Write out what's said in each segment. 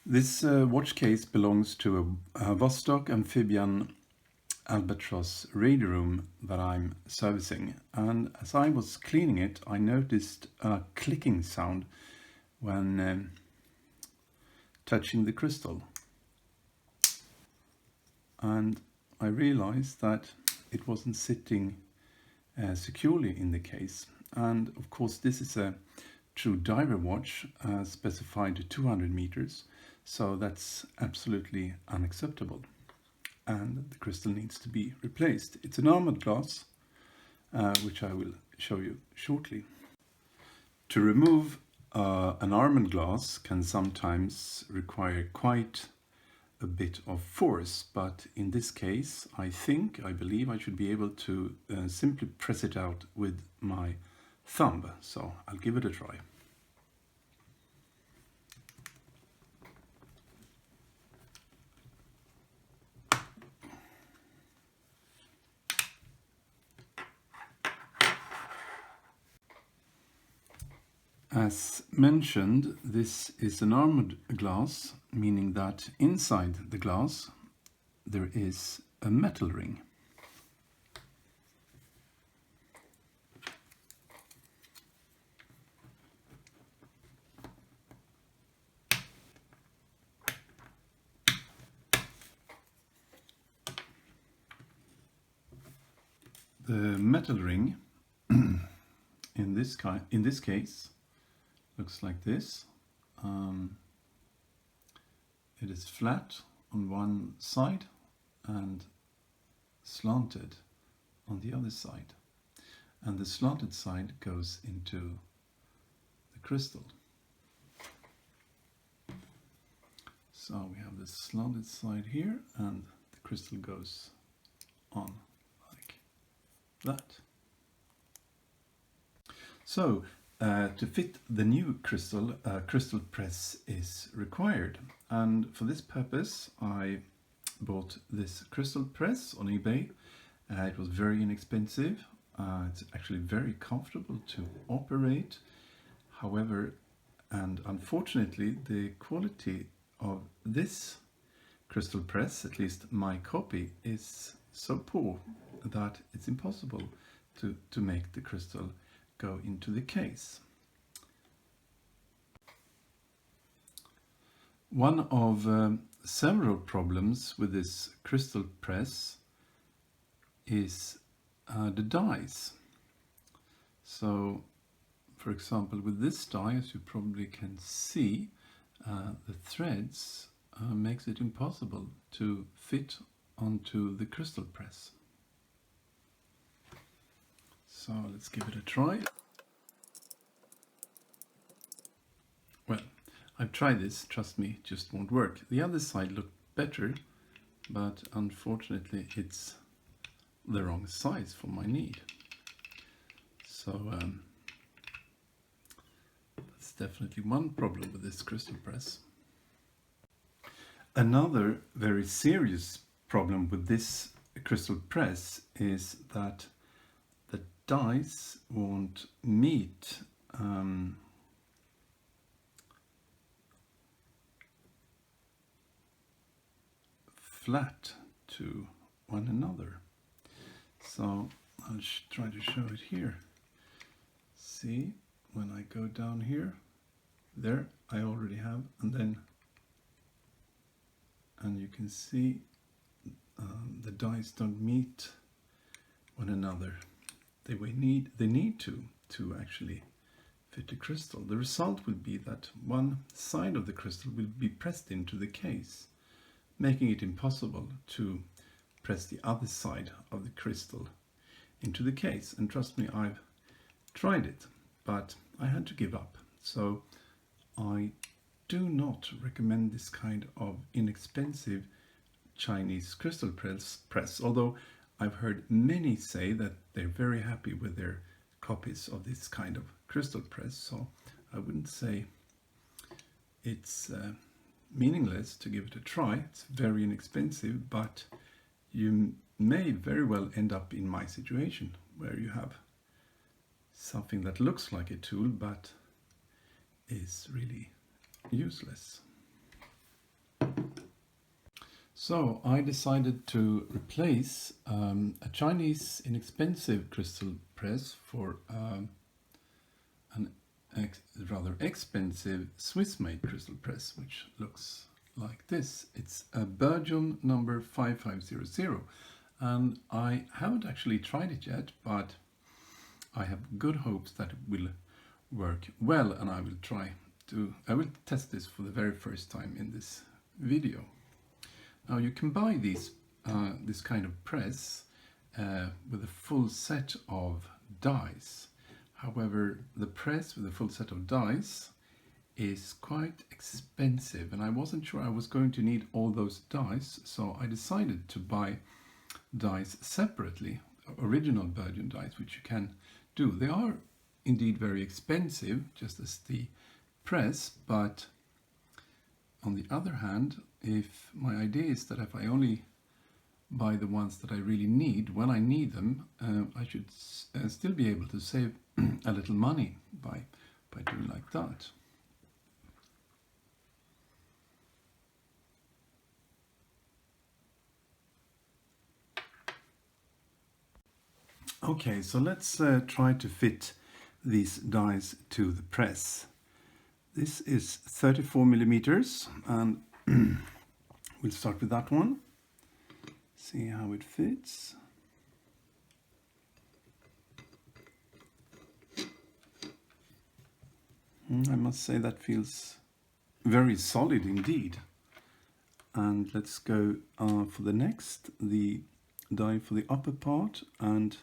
This watch case belongs to a Vostok Amphibian Albatross radio room that I'm servicing, and as I was cleaning it I noticed a clicking sound when touching the crystal, and I realized that it wasn't sitting securely in the case. And of course this is a true diver watch specified to 200 meters, so that's absolutely unacceptable and the crystal needs to be replaced. It's an armoured glass, which I will show you shortly. To remove an armoured glass can sometimes require quite a bit of force, but in this case I believe I should be able to simply press it out with my thumb, so I'll give it a try. As mentioned, this is an armoured glass, meaning that inside the glass there is a metal ring. The metal ring in this case looks like this. It is flat on one side and slanted on the other side, and the slanted side goes into the crystal. So we have the slanted side here and the crystal goes on like that. So to fit the new crystal, a crystal press is required, and for this purpose I bought this crystal press on eBay. It was very inexpensive. It's actually very comfortable to operate. However, and unfortunately, the quality of this crystal press, at least my copy, is so poor that it's impossible to make the crystal go into the case. One of several problems with this crystal press is the dies. So, for example, with this die, as you probably can see, the threads makes it impossible to fit onto the crystal press. So let's give it a try. Well, I've tried this, trust me, it just won't work. The other side looked better, but unfortunately it's the wrong size for my need. So that's definitely one problem with this crystal press. Another very serious problem with this crystal press is that the dies won't meet flat to one another. So I'll try to show it here. See, when I go down here, there I already have, and you can see the dies don't meet one another. They need to actually fit the crystal. The result will be that one side of the crystal will be pressed into the case, making it impossible to press the other side of the crystal into the case. And trust me, I've tried it, but I had to give up. So I do not recommend this kind of inexpensive Chinese crystal press, although I've heard many say that they're very happy with their copies of this kind of crystal press. So I wouldn't say it's meaningless to give it a try. It's very inexpensive, but you may very well end up in my situation where you have something that looks like a tool but is really useless. So I decided to replace a Chinese inexpensive crystal press for an rather expensive Swiss-made crystal press, which looks like this. It's a Bergeon number 5500, and I haven't actually tried it yet, but I have good hopes that it will work well, and I will test this for the very first time in this video. Now you can buy these this kind of press with a full set of dies. However, the press with a full set of dies is quite expensive, and I wasn't sure I was going to need all those dies, so I decided to buy dies separately, original Bergeon dies, which you can do. They are indeed very expensive, just as the press, but on the other hand, if my idea is that if I only buy the ones that I really need when I need them, I should still be able to save a little money by doing like that. Okay, so let's try to fit these dies to the press. This is 34 millimeters, and we'll start with that one. See how it fits. I must say that feels very solid indeed. And let's go for the next, the die for the upper part, and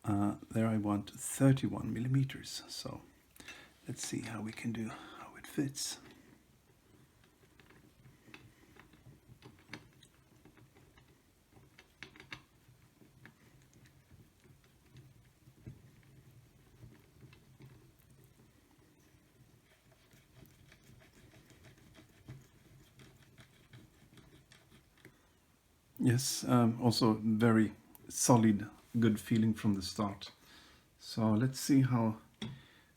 there I want 31 millimeters. So let's see how we can do, how it fits. Yes, also very solid, good feeling from the start. So let's see how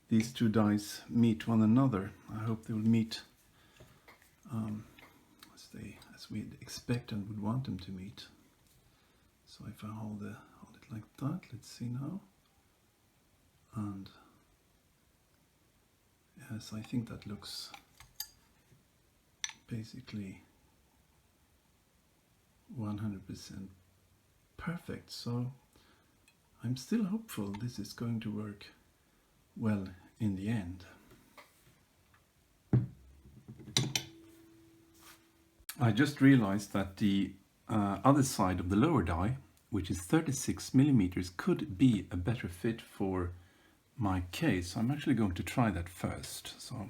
these two dies meet one another. I hope they will meet as we'd expect and would want them to meet. So if I hold it like that, let's see now. And yes, I think that looks basically 100% perfect. So I'm still hopeful this is going to work well in the end. I just realized that the other side of the lower die, which is 36 millimeters, could be a better fit for my case. I'm actually going to try that first. So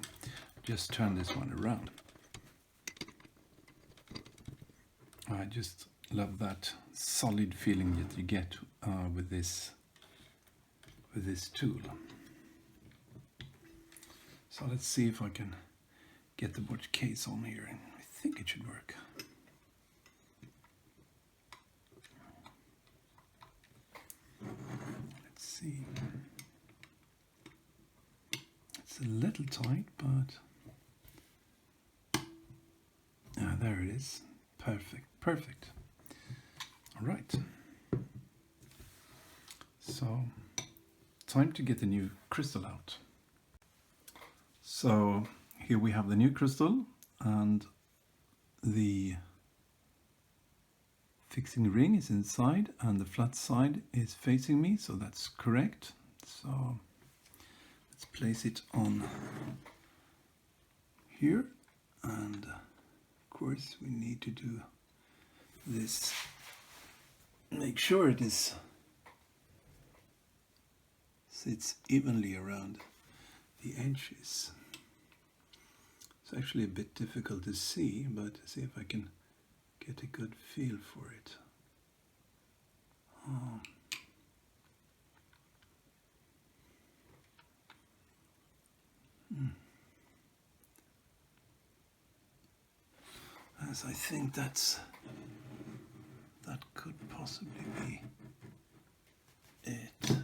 just turn this one around. I just love that solid feeling that you get with this tool. So let's see if I can get the watch case on here, and I think it should work. Let's see. It's a little tight, but there it is. Perfect. All right. So, time to get the new crystal out. So, here we have the new crystal, and the fixing ring is inside and the flat side is facing me, so that's correct. So, let's place it on here, and of course we need to do this, make sure it sits evenly around the edges. It's actually a bit difficult to see, but see if I can get a good feel for it. As I think that could possibly be it.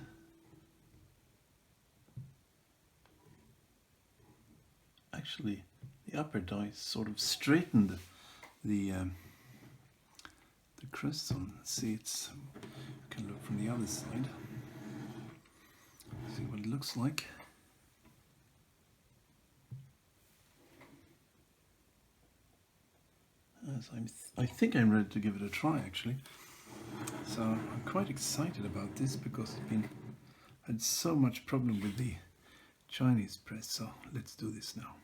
Actually, the upper die sort of straightened the crystal. Let's see, it's, I can look from the other side. See what it looks like. As I think I'm ready to give it a try, actually. So I'm quite excited about this because I've had so much problem with the Chinese press. So let's do this now.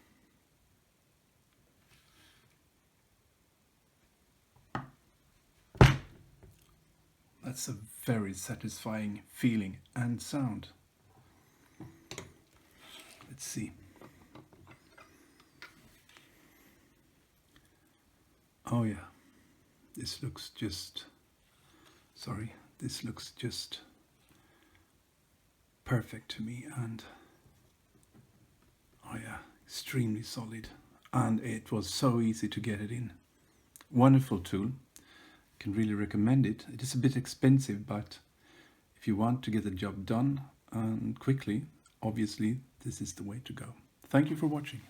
That's a very satisfying feeling and sound. Let's see. Oh yeah, this looks just, this looks just perfect to me, and oh yeah, extremely solid, and it was so easy to get it in. Wonderful tool, can really recommend it. It is a bit expensive, but if you want to get the job done and quickly, obviously this is the way to go. Thank you for watching.